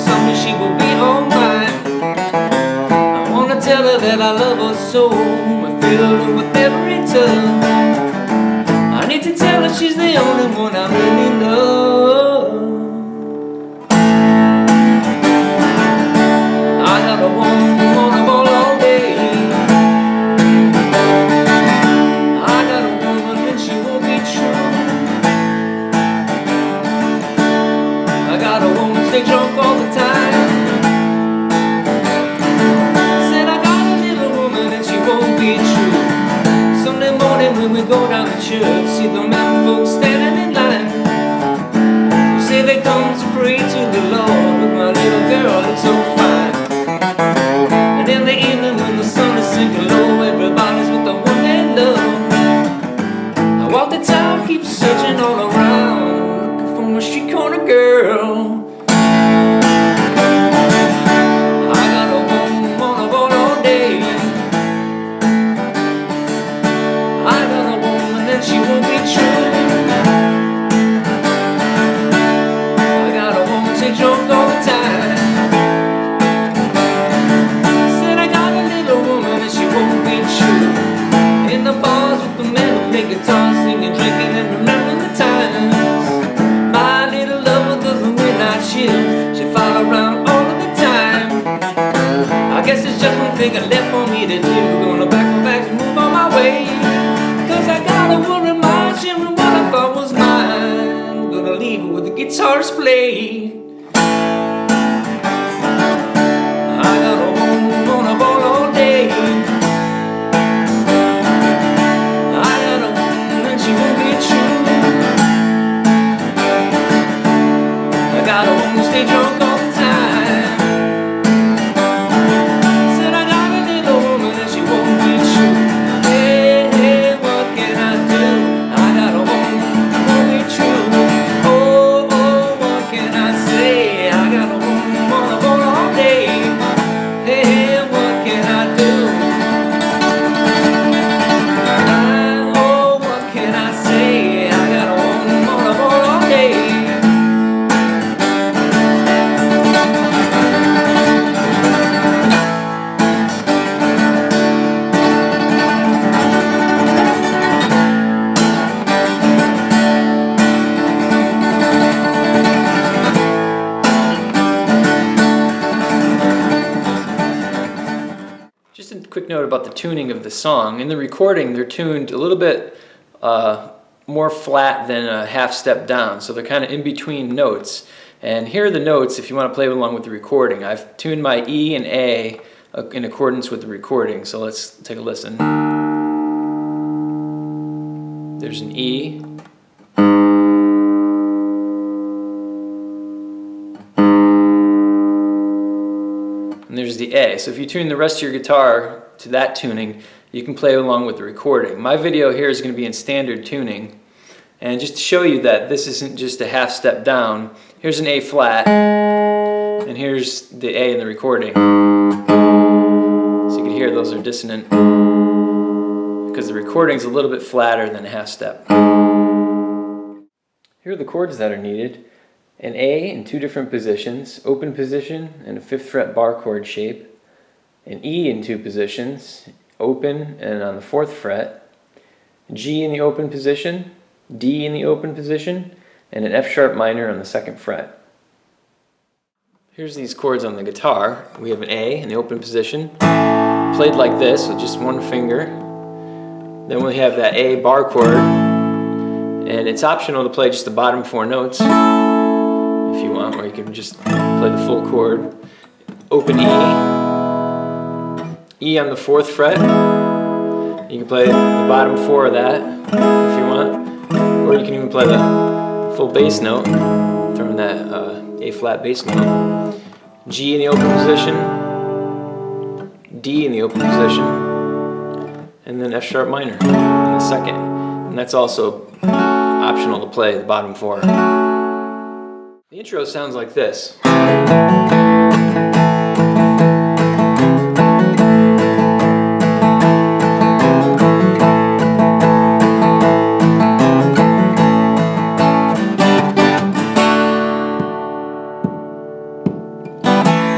someday she will be all mine. I wanna tell her that I love her so, I feel her with every touch. I need to tell her she's the only one I really love. I got a woman of all day. I got a woman and she won't be true. I got a woman stay drunk all the time. Said I got a little woman and she won't be true. Sunday morning when we go down to church, see the men folks standing in line. You say they come to pray to the Lord, but my little girl looks so fine. And in the evening when the sun is sinking low, everybody's with the one they love. I walk the town, keep searching all around, looking for my street corner girl. She won't be true. I got a woman say drunk all the time. Said I got a little woman and she won't be true. In the bars with the men who play guitar, singing, drinking and remembering the times. My little lover does the midnight shift. She follow around all of the time. I guess it's just one thing left for me to do. Gonna pack my bags and move on my way. Cause I got a woman mind, sharing what I thought was mine. Gonna leave her with the guitars played. I got a woman on a ball all day. I got a woman and she won't be true. I got a woman stay drunk all the time. Said I got a little woman and she won't be true. Just a quick note about the tuning of the song. In the recording, they're tuned a little bit more flat than a half step down, so they're kind of in between notes. And here are the notes if you want to play along with the recording. I've tuned my E and A in accordance with the recording, so let's take a listen. There's an E. And there's the A. So if you tune the rest of your guitar to that tuning, you can play along with the recording. My video here is going to be in standard tuning. And just to show you that this isn't just a half step down, here's an A flat, and here's the A in the recording. So you can hear those are dissonant because the recording's a little bit flatter than a half step. Here are the chords that are needed. An A in two different positions, open position and a 5th fret bar chord shape. An E in two positions, open and on the 4th fret. G in the open position, D in the open position, and an F sharp minor on the 2nd fret. Here's these chords on the guitar. We have an A in the open position, played like this with just one finger. Then we have that A bar chord, and it's optional to play just the bottom 4 notes if you want, or you can just play the full chord. Open E, E on the 4th fret. You can play the bottom 4 of that if you want, or you can even play the full bass note, throwing that A flat bass note. G in the open position, D in the open position, and then F sharp minor in the 2nd. And that's also optional to play the bottom 4. The intro sounds like this.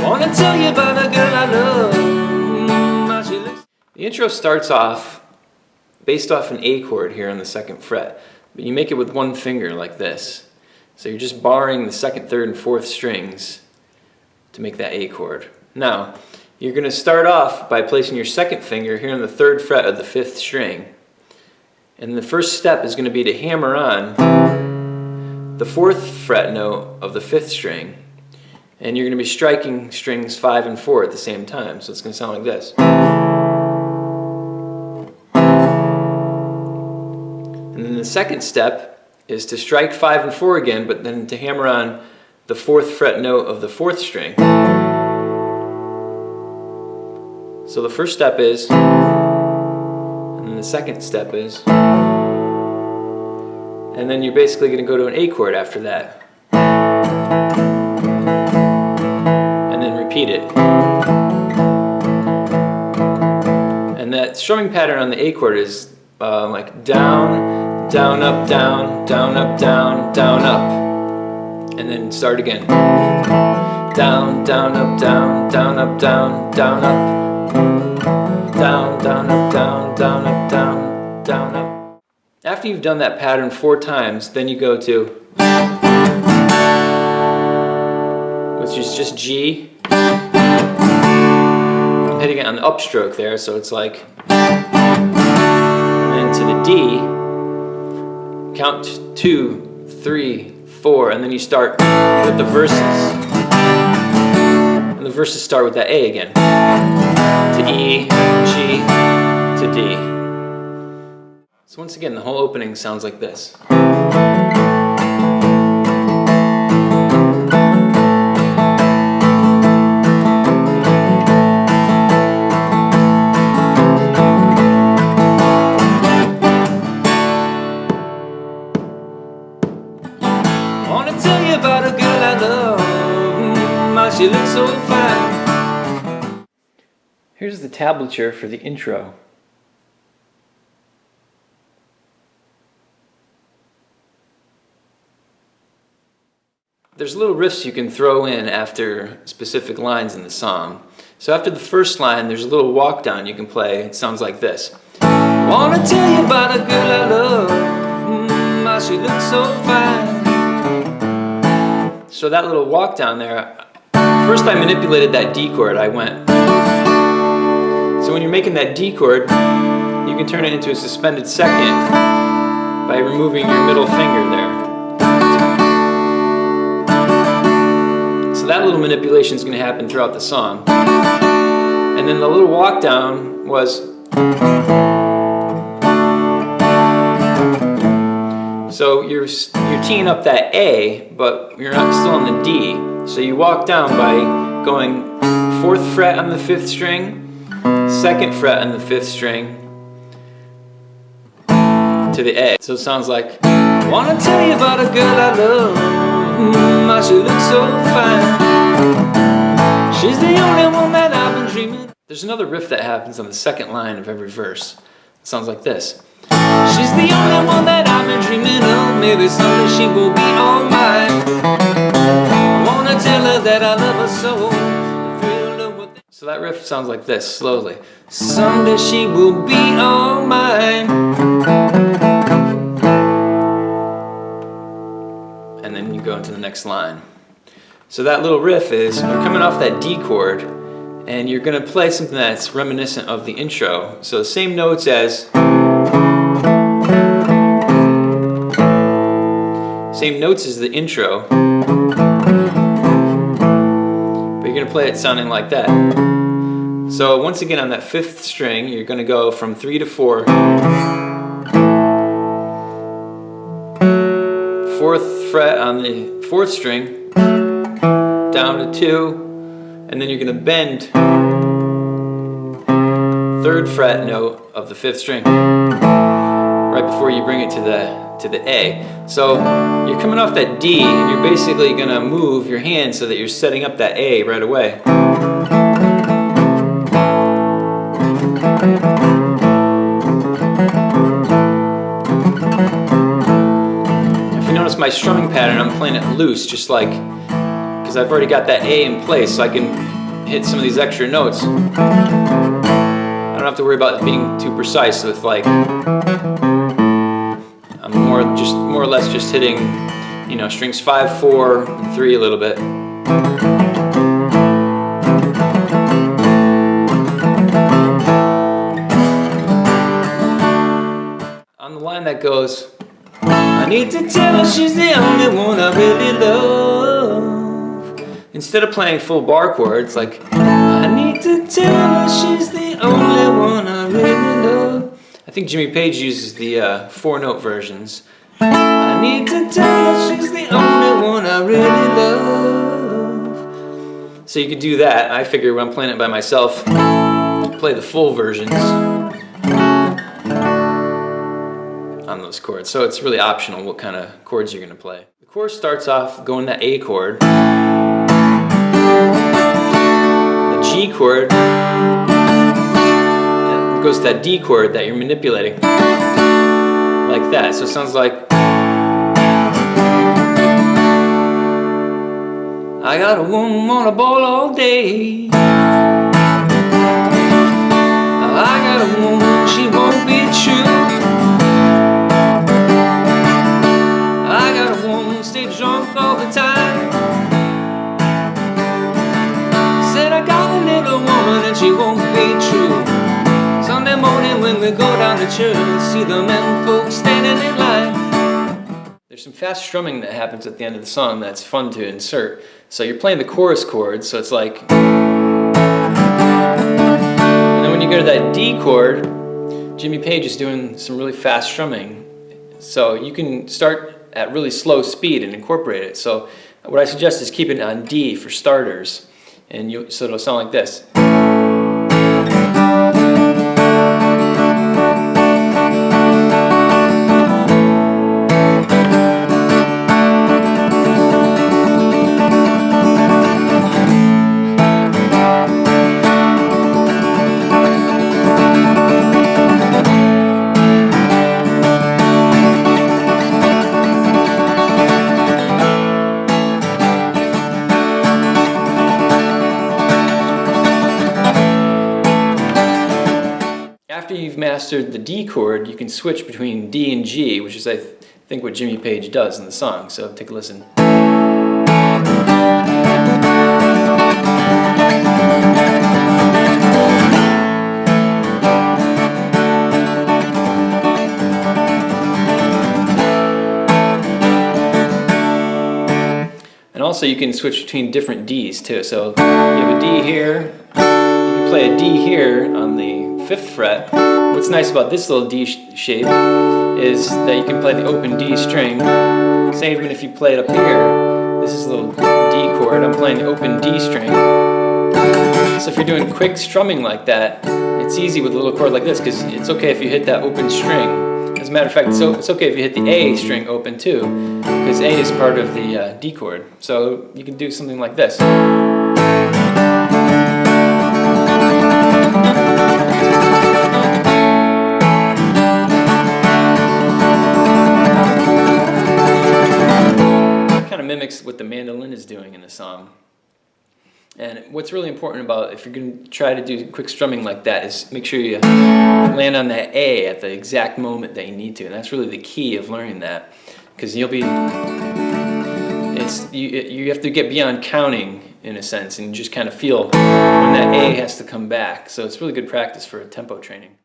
Wanna tell you about a girl I love. The intro starts off based off an A chord here on the 2nd fret, but you make it with one finger like this. So you're just barring the 2nd, 3rd, and 4th strings to make that A chord. Now, you're going to start off by placing your 2nd finger here on the 3rd fret of the 5th string. And the first step is going to be to hammer on the 4th fret note of the 5th string. And you're going to be striking strings 5 and 4 at the same time. So it's going to sound like this. And then the second step is to strike 5 and 4 again, but then to hammer on the 4th fret note of the 4th string. So the first step is, and then the second step is, and then you're basically going to go to an A chord after that. And then repeat it. And that strumming pattern on the A chord is like down, down, up, down, down, up, down, down, up. And then start again. Down, down, up, down, down, up, down, down, up. Down, down, up, down, down, up, down, down, up. After you've done that pattern 4 times, then you go to, which is just G. I'm hitting it on the upstroke there, so it's like, and then to the D, count 2, 3, 4, and then you start with the verses. And the verses start with that A again. To E, G, to D. So once again, the whole opening sounds like this. Wanna tell you about a girl I love, how she looks so fine. Here's the tablature for the intro. There's little riffs you can throw in after specific lines in the song. So after the first line, there's a little walk down you can play. It sounds like this. Wanna tell you about a girl I love, how she looks so fine. So that little walk down there, first I manipulated that D chord. I went. So when you're making that D chord, you can turn it into a suspended second by removing your middle finger there. So that little manipulation is going to happen throughout the song. And then the little walk down was, so you're teeing up that A, but you're not still on the D. So you walk down by going 4th fret on the 5th string, 2nd fret on the 5th string, to the A. So it sounds like, wanna tell you about a girl I love, how she looks so fine. She's the only one that I've been dreaming. There's another riff that happens on the 2nd line of every verse. It sounds like this. She's the only one that I've been dreaming of. Maybe someday she will be all mine. I wanna tell her that I love her so. So that riff sounds like this, slowly. Someday she will be all mine. And then you go into the next line. So that little riff is, you're coming off that D chord, and you're going to play something that's reminiscent of the intro. So the same notes as, same notes as the intro, but you're going to play it sounding like that. So once again on that 5th string, you're going to go from 3 to 4, 4th fret on the 4th string, down to 2, and then you're going to bend 3rd fret note of the 5th string right before you bring it to the A. So you're coming off that D, and you're basically going to move your hand so that you're setting up that A right away. If you notice my strumming pattern, I'm playing it loose, just like, because because I've already got that A in place, so I can hit some of these extra notes. I don't have to worry about being too precise with, like, I'm more or less just hitting, you know, strings 5, 4, and 3 a little bit. On the line that goes, I need to tell her she's the only one I really love. Instead of playing full bar chords, like, I need to tell her she's the only one I really love. I think Jimmy Page uses the 4-note versions. I need to tell her she's the only one I really love. So you could do that. I figure when I'm playing it by myself, play the full versions on those chords. So it's really optional what kind of chords you're going to play. The chorus starts off going that A chord, the G chord, and it goes to that D chord that you're manipulating, like that. So it sounds like, I got a woman on a ball all day. I got a woman, she won't be true. I got a woman, stay drunk all the time. Said I got a little woman and she won't be true. Sunday morning when we go down to church, see the men folks standing in line. There's some fast strumming that happens at the end of the song that's fun to insert. So you're playing the chorus chords, so it's like, and then when you go to that D chord, Jimmy Page is doing some really fast strumming. So you can start at really slow speed and incorporate it. So what I suggest is keeping it on D for starters, and so it'll sound like this. After you've mastered the D chord, you can switch between D and G, which is, I think, what Jimmy Page does in the song. So take a listen. And also you can switch between different Ds too. So you have a D here, you can play a D here on the 5th fret. What's nice about this little D shape is that you can play the open D string. Say even if you play it up here, this is a little D chord, I'm playing the open D string. So if you're doing quick strumming like that, it's easy with a little chord like this, because it's okay if you hit that open string. As a matter of fact, it's okay if you hit the A string open too, because A is part of the D chord. So you can do something like this. Mimics what the mandolin is doing in the song. And what's really important about if you're going to try to do quick strumming like that is make sure you land on that A at the exact moment that you need to, and that's really the key of learning that, because you have to get beyond counting in a sense and just kind of feel when that A has to come back. So it's really good practice for tempo training.